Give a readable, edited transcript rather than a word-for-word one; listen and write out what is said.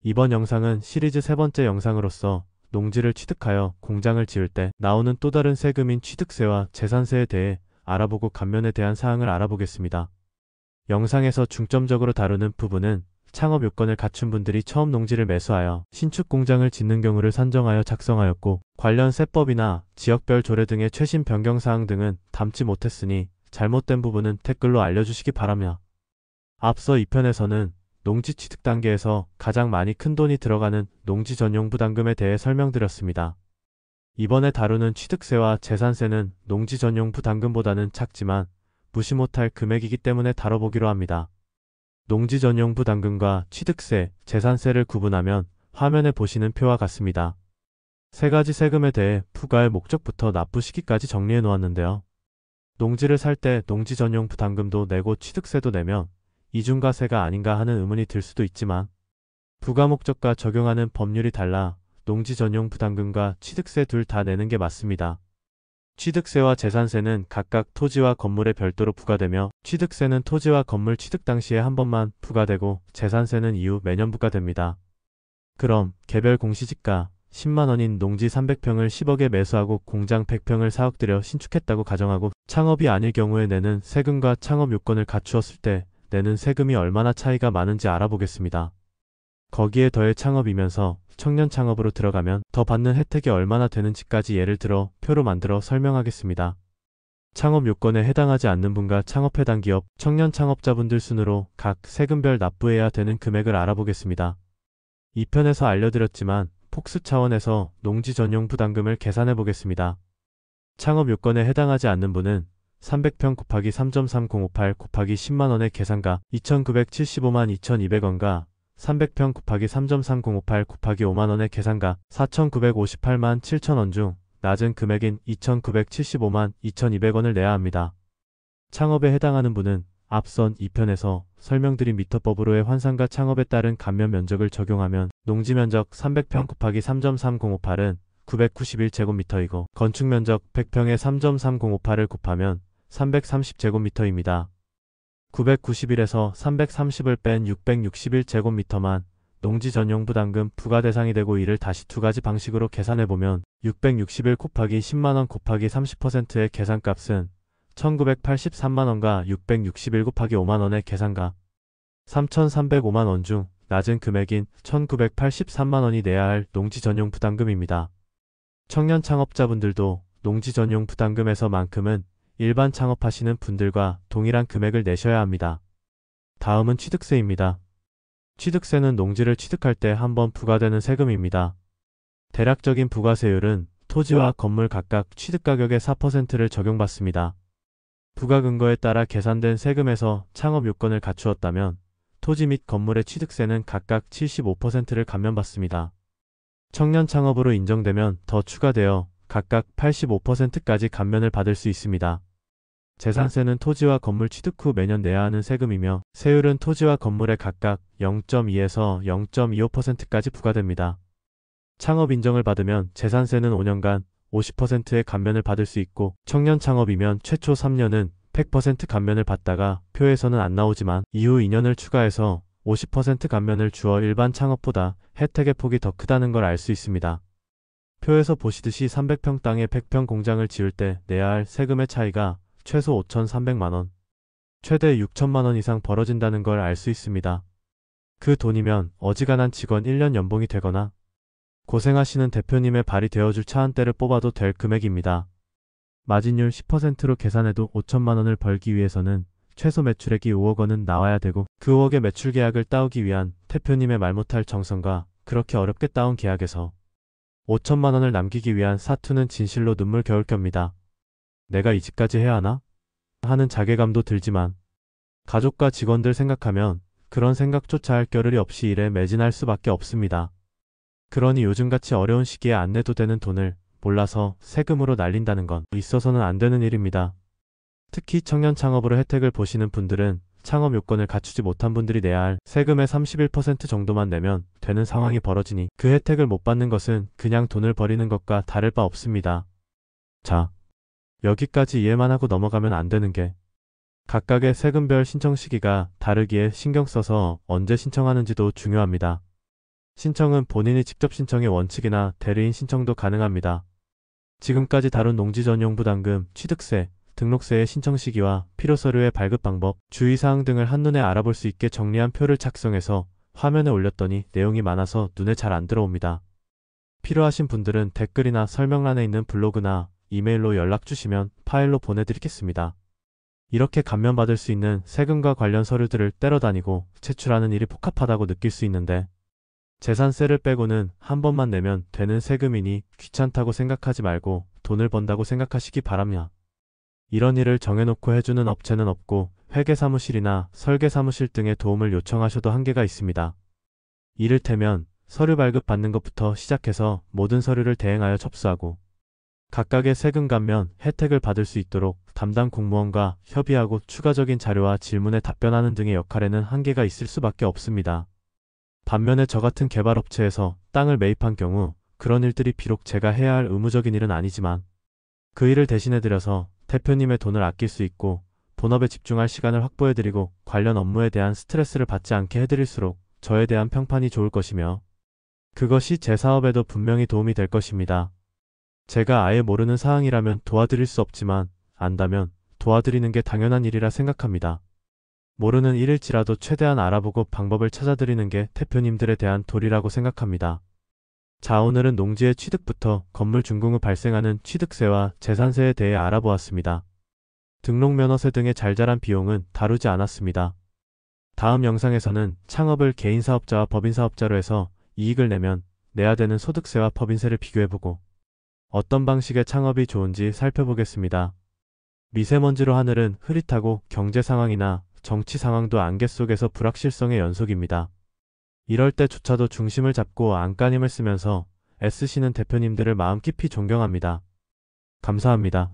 이번 영상은 시리즈 세 번째 영상으로서 농지를 취득하여 공장을 지을 때 나오는 또 다른 세금인 취득세와 재산세에 대해 알아보고 감면에 대한 사항을 알아보겠습니다. 영상에서 중점적으로 다루는 부분은 창업 요건을 갖춘 분들이 처음 농지를 매수하여 신축 공장을 짓는 경우를 산정하여 작성하였고, 관련 세법이나 지역별 조례 등의 최신 변경 사항 등은 담지 못했으니 잘못된 부분은 댓글로 알려주시기 바라며, 앞서 2편에서는 농지 취득 단계에서 가장 많이 큰 돈이 들어가는 농지 전용 부담금에 대해 설명드렸습니다. 이번에 다루는 취득세와 재산세는 농지 전용 부담금보다는 작지만 무시 못할 금액이기 때문에 다뤄보기로 합니다. 농지 전용 부담금과 취득세, 재산세를 구분하면 화면에 보시는 표와 같습니다. 세 가지 세금에 대해 부과할 목적부터 납부 시기까지 정리해 놓았는데요. 농지를 살 때 농지 전용 부담금도 내고 취득세도 내면 이중과세가 아닌가 하는 의문이 들 수도 있지만, 부과 목적과 적용하는 법률이 달라 농지 전용 부담금과 취득세 둘 다 내는 게 맞습니다. 취득세와 재산세는 각각 토지와 건물에 별도로 부과되며, 취득세는 토지와 건물 취득 당시에 한 번만 부과되고 재산세는 이후 매년 부과됩니다. 그럼 개별 공시지가 10만원인 농지 300평을 10억에 매수하고 공장 100평을 4억 들여 신축했다고 가정하고 창업이 아닐 경우에 내는 세금과 창업 요건을 갖추었을 때 내는 세금이 얼마나 차이가 많은지 알아보겠습니다. 거기에 더해 창업이면서 청년 창업으로 들어가면 더 받는 혜택이 얼마나 되는지까지 예를 들어 표로 만들어 설명하겠습니다. 창업 요건에 해당하지 않는 분과 창업 해당 기업, 청년 창업자분들 순으로 각 세금별 납부해야 되는 금액을 알아보겠습니다. 2편에서 알려드렸지만 폭스 차원에서 농지 전용 부담금을 계산해 보겠습니다. 창업 요건에 해당하지 않는 분은 300평 곱하기 3.3058 곱하기 10만원의 계산가 2,975만 2,200원과 300평 곱하기 3.3058 곱하기 5만원의 계산가 4,958만 7천원 중 낮은 금액인 2,975만 2,200원을 내야 합니다. 창업에 해당하는 분은 앞선 2편에서 설명드린 미터법으로의 환산과 창업에 따른 감면 면적을 적용하면 농지면적 300평 곱하기 3.3058은 991제곱미터이고 건축면적 100평에 3.3058을 곱하면 330제곱미터입니다. 991에서 330을 뺀 661제곱미터만 농지 전용 부담금 부과 대상이 되고, 이를 다시 두 가지 방식으로 계산해보면 661 곱하기 10만원 곱하기 30%의 계산값은 1983만원과 661 곱하기 5만원의 계산가 3305만원 중 낮은 금액인 1983만원이 내야 할 농지 전용 부담금입니다. 청년 창업자분들도 농지 전용 부담금에서만큼은 일반 창업하시는 분들과 동일한 금액을 내셔야 합니다. 다음은 취득세입니다. 취득세는 농지를 취득할 때 한 번 부과되는 세금입니다. 대략적인 부과세율은 토지와 건물 각각 취득가격의 4%를 적용받습니다. 부과 근거에 따라 계산된 세금에서 창업 요건을 갖추었다면 토지 및 건물의 취득세는 각각 75%를 감면받습니다. 청년 창업으로 인정되면 더 추가되어 각각 85%까지 감면을 받을 수 있습니다. 재산세는 토지와 건물 취득 후 매년 내야 하는 세금이며, 세율은 토지와 건물에 각각 0.2에서 0.25%까지 부과됩니다. 창업 인정을 받으면 재산세는 5년간 50%의 감면을 받을 수 있고, 청년 창업이면 최초 3년은 100% 감면을 받다가 표에서는 안 나오지만 이후 2년을 추가해서 50% 감면을 주어 일반 창업보다 혜택의 폭이 더 크다는 걸 알 수 있습니다. 표에서 보시듯이 300평 땅에 100평 공장을 지을 때 내야 할 세금의 차이가 최소 5,300만원, 최대 6천만원 이상 벌어진다는 걸 알 수 있습니다. 그 돈이면 어지간한 직원 1년 연봉이 되거나 고생하시는 대표님의 발이 되어줄 차 한 대를 뽑아도 될 금액입니다. 마진율 10%로 계산해도 5천만원을 벌기 위해서는 최소 매출액이 5억원은 나와야 되고, 그 5억의 매출 계약을 따오기 위한 대표님의 말 못할 정성과 그렇게 어렵게 따온 계약에서 5천만원을 남기기 위한 사투는 진실로 눈물 겨울 겁니다. 내가 이 집까지 해야 하나? 하는 자괴감도 들지만 가족과 직원들 생각하면 그런 생각조차 할 겨를이 없이 일에 매진할 수밖에 없습니다. 그러니 요즘같이 어려운 시기에 안 내도 되는 돈을 몰라서 세금으로 날린다는 건 있어서는 안 되는 일입니다. 특히 청년 창업으로 혜택을 보시는 분들은 창업 요건을 갖추지 못한 분들이 내야 할 세금의 31% 정도만 내면 되는 상황이 벌어지니 그 혜택을 못 받는 것은 그냥 돈을 버리는 것과 다를 바 없습니다. 자, 여기까지 이해만 하고 넘어가면 안 되는 게, 각각의 세금별 신청 시기가 다르기에 신경 써서 언제 신청하는지도 중요합니다. 신청은 본인이 직접 신청의 원칙이나 대리인 신청도 가능합니다. 지금까지 다룬 농지 전용 부담금, 취득세, 등록세의 신청 시기와 필요 서류의 발급 방법, 주의사항 등을 한눈에 알아볼 수 있게 정리한 표를 작성해서 화면에 올렸더니 내용이 많아서 눈에 잘 안 들어옵니다. 필요하신 분들은 댓글이나 설명란에 있는 블로그나 이메일로 연락 주시면 파일로 보내드리겠습니다. 이렇게 감면받을 수 있는 세금과 관련 서류들을 떼러다니고 제출하는 일이 복잡하다고 느낄 수 있는데 재산세를 빼고는 한 번만 내면 되는 세금이니 귀찮다고 생각하지 말고 돈을 번다고 생각하시기 바랍니다. 이런 일을 정해놓고 해주는 업체는 없고 회계사무실이나 설계사무실 등의 도움을 요청하셔도 한계가 있습니다. 이를테면 서류 발급 받는 것부터 시작해서 모든 서류를 대행하여 접수하고 각각의 세금 감면 혜택을 받을 수 있도록 담당 공무원과 협의하고 추가적인 자료와 질문에 답변하는 등의 역할에는 한계가 있을 수밖에 없습니다. 반면에 저 같은 개발업체에서 땅을 매입한 경우 그런 일들이 비록 제가 해야 할 의무적인 일은 아니지만 그 일을 대신해드려서 대표님의 돈을 아낄 수 있고 본업에 집중할 시간을 확보해드리고 관련 업무에 대한 스트레스를 받지 않게 해드릴수록 저에 대한 평판이 좋을 것이며 그것이 제 사업에도 분명히 도움이 될 것입니다. 제가 아예 모르는 사항이라면 도와드릴 수 없지만 안다면 도와드리는 게 당연한 일이라 생각합니다. 모르는 일일지라도 최대한 알아보고 방법을 찾아드리는 게 대표님들에 대한 도리라고 생각합니다. 자, 오늘은 농지의 취득부터 건물 준공 후 발생하는 취득세와 재산세에 대해 알아보았습니다. 등록면허세 등의 잘잘한 비용은 다루지 않았습니다. 다음 영상에서는 창업을 개인사업자와 법인사업자로 해서 이익을 내면 내야 되는 소득세와 법인세를 비교해보고 어떤 방식의 창업이 좋은지 살펴보겠습니다. 미세먼지로 하늘은 흐릿하고 경제 상황이나 정치 상황도 안개 속에서 불확실성의 연속입니다. 이럴 때조차도 중심을 잡고 안간힘을 쓰면서 애쓰시는 대표님들을 마음 깊이 존경합니다. 감사합니다.